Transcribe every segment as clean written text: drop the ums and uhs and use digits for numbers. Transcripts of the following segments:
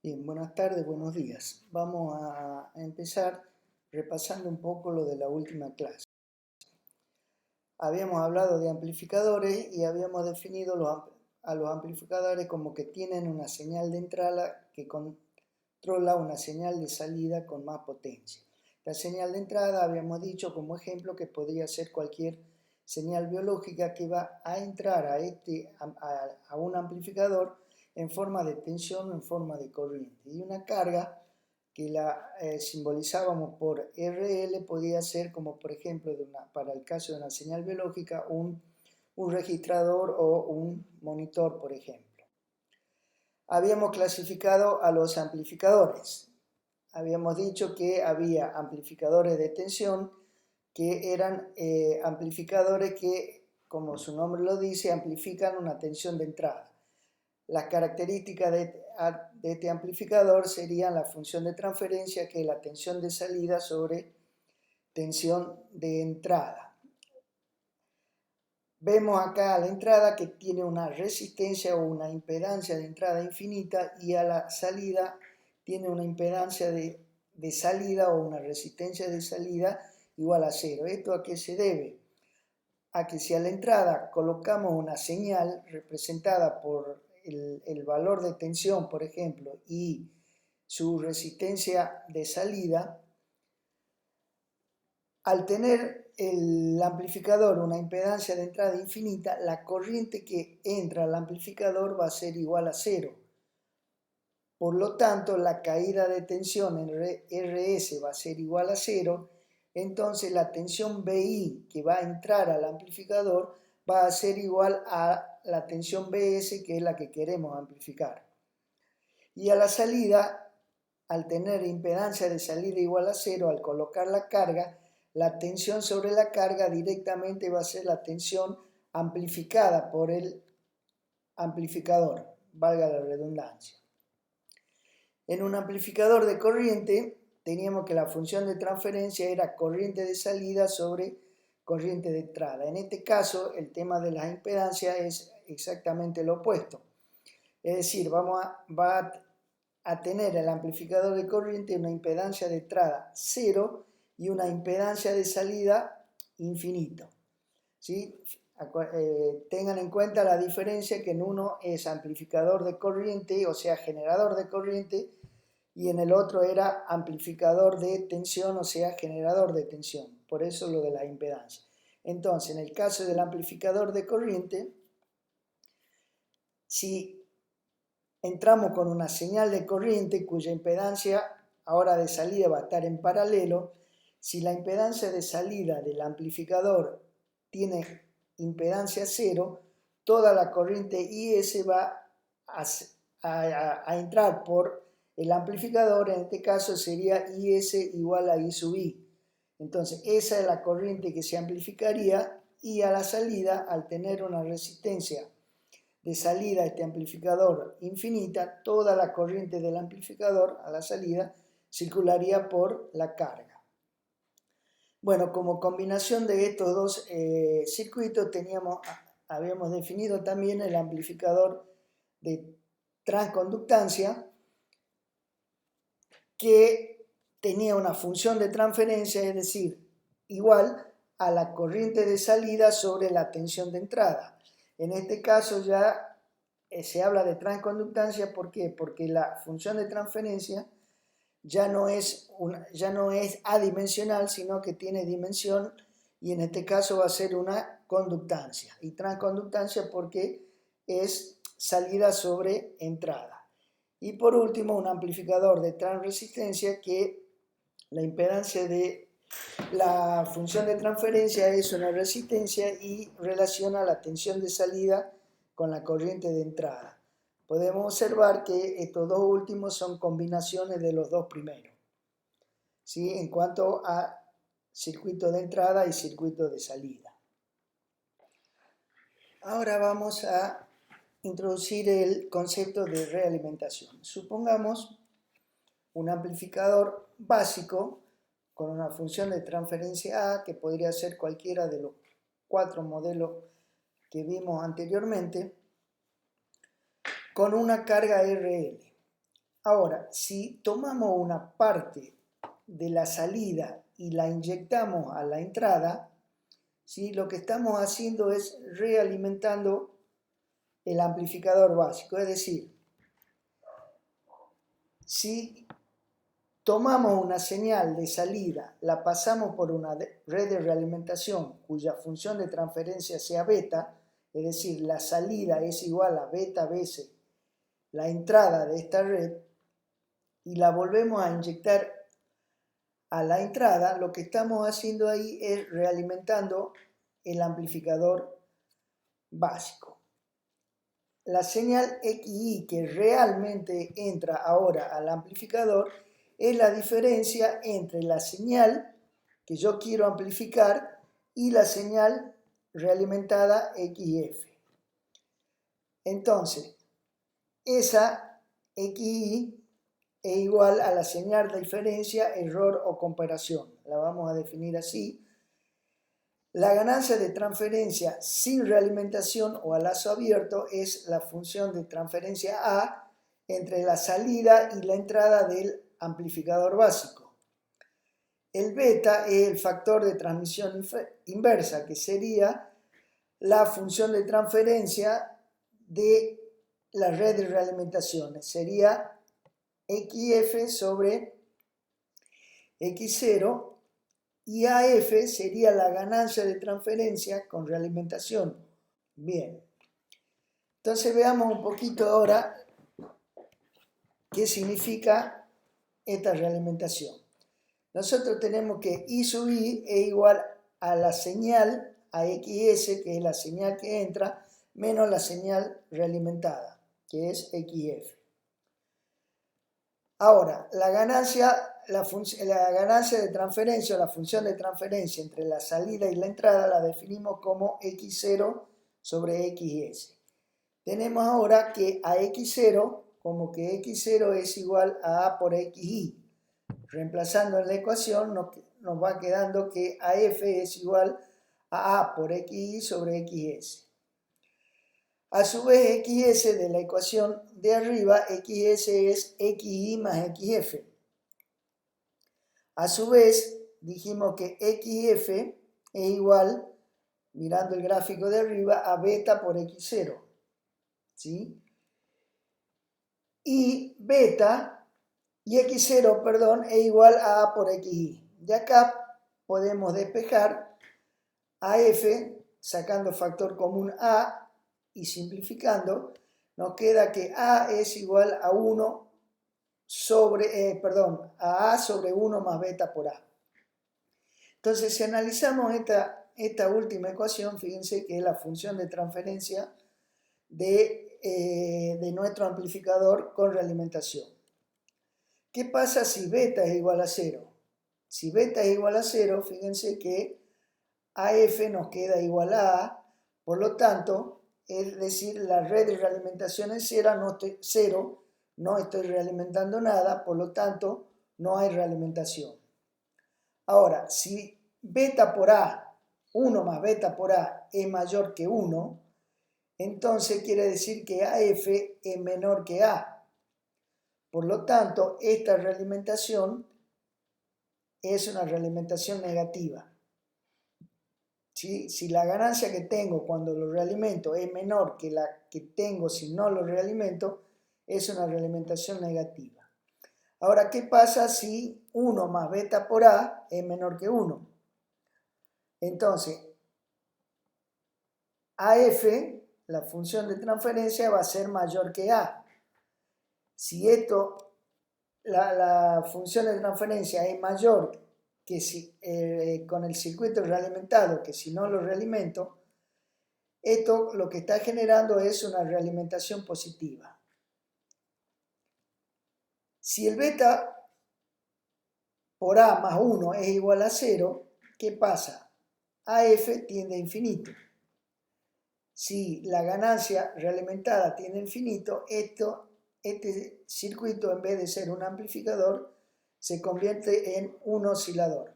Bien, buenas tardes, buenos días. Vamos a empezar repasando un poco lo de la última clase. Habíamos hablado de amplificadores y habíamos definido a los amplificadores como que tienen una señal de entrada que controla una señal de salida con más potencia. La señal de entrada habíamos dicho como ejemplo que podría ser cualquier señal biológica que va a entrar a un amplificador en forma de tensión o en forma de corriente. Y una carga que la simbolizábamos por RL podía ser como por ejemplo para el caso de una señal biológica un registrador o un monitor, por ejemplo. Habíamos clasificado a los amplificadores. Habíamos dicho que había amplificadores de tensión que eran amplificadores que, como su nombre lo dice, amplifican una tensión de entrada. Las características de este amplificador serían la función de transferencia, que es la tensión de salida sobre tensión de entrada. Vemos acá a la entrada que tiene una resistencia o una impedancia de entrada infinita y a la salida tiene una impedancia de salida o una resistencia de salida igual a cero. ¿Esto a qué se debe? A que si a la entrada colocamos una señal representada por el valor de tensión, por ejemplo, y su resistencia de salida, al tener el amplificador una impedancia de entrada infinita, la corriente que entra al amplificador va a ser igual a cero. Por lo tanto, la caída de tensión en RS va a ser igual a cero. Entonces, la tensión BI que va a entrar al amplificador va a ser igual a la tensión BS, que es la que queremos amplificar. Y a la salida, al tener impedancia de salida igual a cero, al colocar la carga, la tensión sobre la carga directamente va a ser la tensión amplificada por el amplificador, valga la redundancia. En un amplificador de corriente teníamos que la función de transferencia era corriente de salida sobre corriente de entrada. En este caso, el tema de las impedancias es exactamente lo opuesto. Es decir, va a tener el amplificador de corriente una impedancia de entrada cero y una impedancia de salida infinito. ¿Sí? Tengan en cuenta la diferencia que en uno es amplificador de corriente, o sea, generador de corriente, y en el otro era amplificador de tensión, o sea, generador de tensión. Por eso lo de la impedancia. Entonces, en el caso del amplificador de corriente, si entramos con una señal de corriente cuya impedancia ahora de salida va a estar en paralelo, si la impedancia de salida del amplificador tiene impedancia cero, toda la corriente IS va a entrar por el amplificador. En este caso sería IS igual a I sub I. Entonces esa es la corriente que se amplificaría, y a la salida, al tener una resistencia de salida a este amplificador infinita, toda la corriente del amplificador a la salida circularía por la carga. Bueno, como combinación de estos dos circuitos habíamos definido también el amplificador de transconductancia, que tenía una función de transferencia, es decir, igual a la corriente de salida sobre la tensión de entrada. En este caso ya se habla de transconductancia. ¿Por qué? Porque la función de transferencia ya no es adimensional, sino que tiene dimensión, y en este caso va a ser una conductancia. Y transconductancia porque es salida sobre entrada. Y por último, un amplificador de transresistencia, que la impedancia de la función de transferencia es una resistencia y relaciona la tensión de salida con la corriente de entrada. Podemos observar que estos dos últimos son combinaciones de los dos primeros, ¿sí? En cuanto a circuito de entrada y circuito de salida. Ahora vamos a introducir el concepto de realimentación. Supongamos un amplificador básico con una función de transferencia A, que podría ser cualquiera de los 4 modelos que vimos anteriormente, con una carga RL. Ahora, si tomamos una parte de la salida y la inyectamos a la entrada, ¿sí? Lo que estamos haciendo es realimentando el amplificador básico. Es decir, si tomamos una señal de salida, la pasamos por una red de realimentación cuya función de transferencia sea beta, es decir, la salida es igual a beta veces la entrada de esta red, y la volvemos a inyectar a la entrada, lo que estamos haciendo ahí es realimentando el amplificador básico. La señal XI que realmente entra ahora al amplificador es la diferencia entre la señal que yo quiero amplificar y la señal realimentada XF. Entonces, esa XI es igual a la señal de diferencia, error o comparación. La vamos a definir así. La ganancia de transferencia sin realimentación o a lazo abierto es la función de transferencia A entre la salida y la entrada del amplificador básico. El beta es el factor de transmisión inversa, que sería la función de transferencia de la red de realimentación. Sería XF sobre X0, y AF sería la ganancia de transferencia con realimentación. Bien, entonces veamos un poquito ahora qué significa esta realimentación. Nosotros tenemos que I sub I es igual a la señal, a XS, que es la señal que entra, menos la señal realimentada, que es XF. Ahora, la ganancia de transferencia o la función de transferencia entre la salida y la entrada la definimos como X0 sobre XS. Tenemos ahora que a X0, como que X0 es igual a A por XI. Reemplazando en la ecuación nos va quedando que AF es igual a A por XI sobre XS. A su vez, XS de la ecuación de arriba, XS es XI más XF. A su vez, dijimos que XF es igual, mirando el gráfico de arriba, a beta por X0. ¿Sí? Y beta, y X0, perdón, es igual a A por XI. De acá podemos despejar AF, sacando factor común A, y simplificando, nos queda que A es igual a 1 sobre, a A sobre 1 más beta por A. Entonces, si analizamos esta última ecuación, fíjense que es la función de transferencia de nuestro amplificador con realimentación. ¿Qué pasa si beta es igual a 0? Si beta es igual a 0, fíjense que AF nos queda igual a A, por lo tanto, es decir, la red de realimentación es cero, no estoy realimentando nada, por lo tanto, no hay realimentación. Ahora, si beta por A, 1 más beta por A es mayor que 1, entonces quiere decir que AF es menor que A. Por lo tanto, esta realimentación es una realimentación negativa. ¿Sí? Si la ganancia que tengo cuando lo realimento es menor que la que tengo si no lo realimento, es una realimentación negativa. Ahora, ¿qué pasa si 1 más beta por A es menor que 1? Entonces, AF, la función de transferencia, va a ser mayor que A. Si la función de transferencia es mayor que si, con el circuito realimentado que si no lo realimento, esto lo que está generando es una realimentación positiva. Si el beta por A más 1 es igual a 0, ¿qué pasa? AF tiende a infinito. Si la ganancia realimentada tiende a infinito, este circuito, en vez de ser un amplificador, se convierte en un oscilador.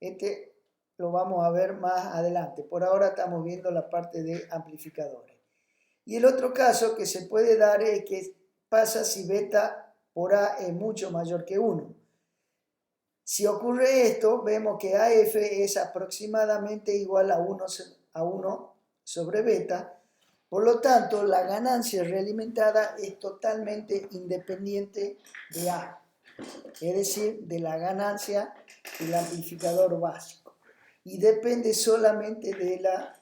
Este lo vamos a ver más adelante. Por ahora estamos viendo la parte de amplificadores. Y el otro caso que se puede dar es que pasa si beta por A es mucho mayor que 1. Si ocurre esto, vemos que AF es aproximadamente igual a 1 sobre beta. Por lo tanto, la ganancia realimentada es totalmente independiente de A, es decir, de la ganancia del amplificador básico, y depende solamente de la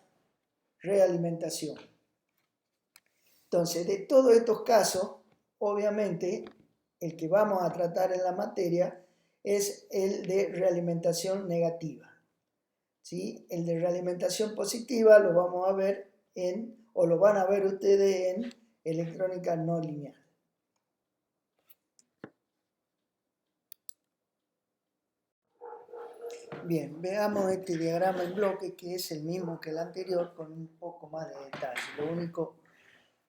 realimentación. Entonces, de todos estos casos, obviamente, el que vamos a tratar en la materia es el de realimentación negativa. ¿Sí? El de realimentación positiva lo vamos a ver o lo van a ver ustedes en electrónica no lineal. Bien, veamos este diagrama en bloque, que es el mismo que el anterior con un poco más de detalle. Lo único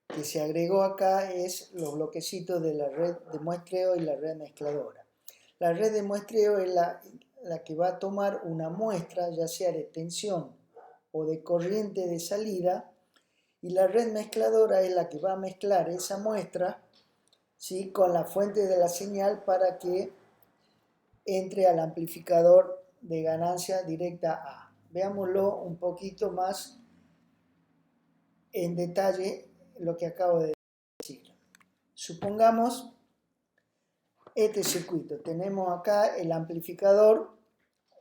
que se agregó acá es los bloquecitos de la red de muestreo y la red mezcladora. La red de muestreo es la que va a tomar una muestra, ya sea de tensión o de corriente de salida, y la red mezcladora es la que va a mezclar esa muestra, ¿sí?, con la fuente de la señal para que entre al amplificador de ganancia directa A. Veámoslo un poquito más en detalle lo que acabo de decir. Supongamos este circuito. Tenemos acá el amplificador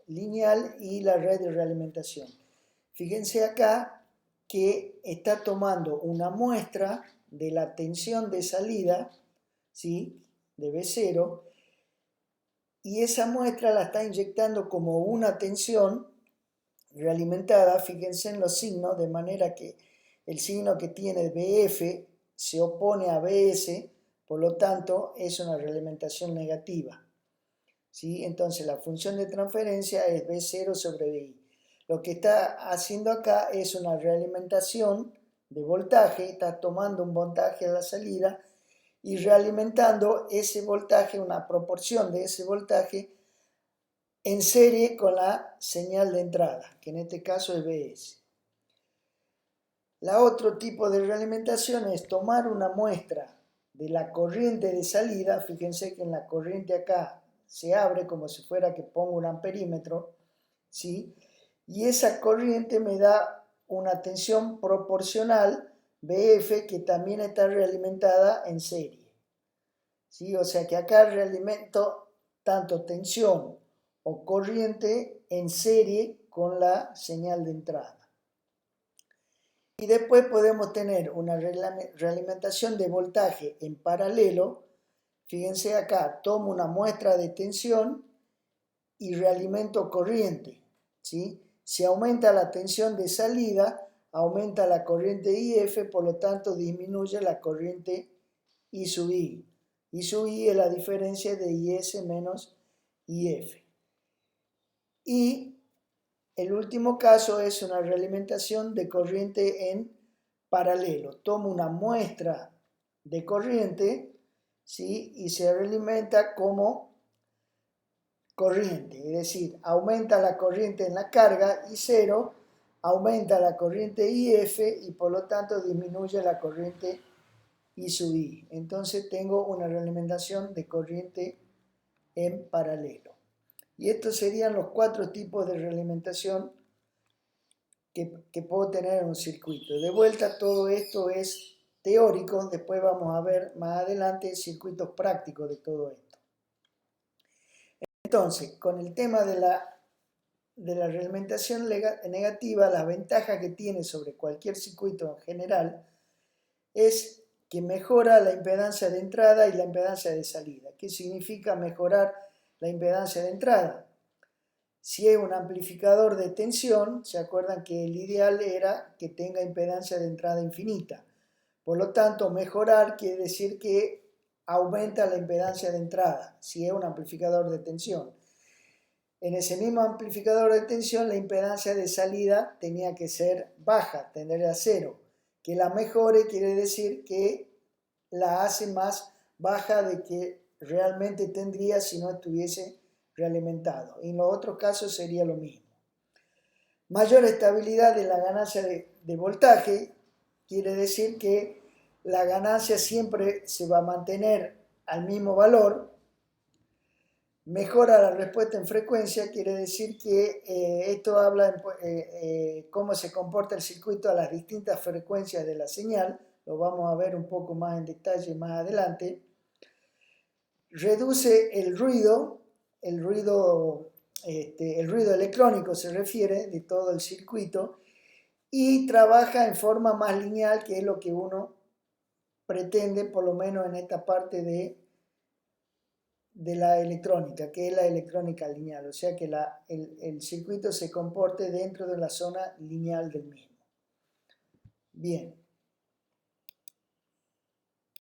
lineal y la red de realimentación. Fíjense acá que está tomando una muestra de la tensión de salida, ¿sí?, de B0, y esa muestra la está inyectando como una tensión realimentada. Fíjense en los signos, de manera que el signo que tiene BF se opone a BS, por lo tanto es una realimentación negativa. ¿Sí? Entonces la función de transferencia es B0 sobre BI. Lo que está haciendo acá es una realimentación de voltaje, está tomando un voltaje a la salida y realimentando ese voltaje, una proporción de ese voltaje, en serie con la señal de entrada, que en este caso es BS. La otro tipo de realimentación es tomar una muestra de la corriente de salida. Fíjense que en la corriente acá se abre como si fuera que pongo un amperímetro, ¿sí? Y esa corriente me da una tensión proporcional, BF, que también está realimentada en serie, ¿sí? O sea que acá realimento tanto tensión o corriente en serie con la señal de entrada. Y después podemos tener una realimentación de voltaje en paralelo. Fíjense acá, tomo una muestra de tensión y realimento corriente, ¿sí? Si aumenta la tensión de salida, aumenta la corriente IF, por lo tanto disminuye la corriente I sub I. I sub I es la diferencia de IS menos IF. Y el último caso es una realimentación de corriente en paralelo. Tomo una muestra de corriente, ¿sí?, y se realimenta como corriente, es decir, aumenta la corriente en la carga I0, aumenta la corriente IF y por lo tanto disminuye la corriente I sub I. Entonces tengo una realimentación de corriente en paralelo. Y estos serían los 4 tipos de realimentación que puedo tener en un circuito. De vuelta, todo esto es teórico, después vamos a ver más adelante circuitos prácticos de todo esto. Entonces, con el tema de la realimentación negativa, la ventaja que tiene sobre cualquier circuito en general es que mejora la impedancia de entrada y la impedancia de salida. ¿Qué significa mejorar la impedancia de entrada? Si es un amplificador de tensión, se acuerdan que el ideal era que tenga impedancia de entrada infinita. Por lo tanto, mejorar quiere decir que aumenta la impedancia de entrada, si es un amplificador de tensión. En ese mismo amplificador de tensión, la impedancia de salida tenía que ser baja, tender a cero. Que la mejore quiere decir que la hace más baja de que realmente tendría si no estuviese realimentado. En los otros casos sería lo mismo. Mayor estabilidad de la ganancia de voltaje quiere decir que la ganancia siempre se va a mantener al mismo valor. Mejora la respuesta en frecuencia, quiere decir que esto habla de cómo se comporta el circuito a las distintas frecuencias de la señal. Lo vamos a ver un poco más en detalle más adelante. Reduce el ruido electrónico se refiere de todo el circuito, y trabaja en forma más lineal, que es lo que uno pretende, por lo menos en esta parte de la electrónica, que es la electrónica lineal, o sea que el circuito se comporte dentro de la zona lineal del mismo. Bien.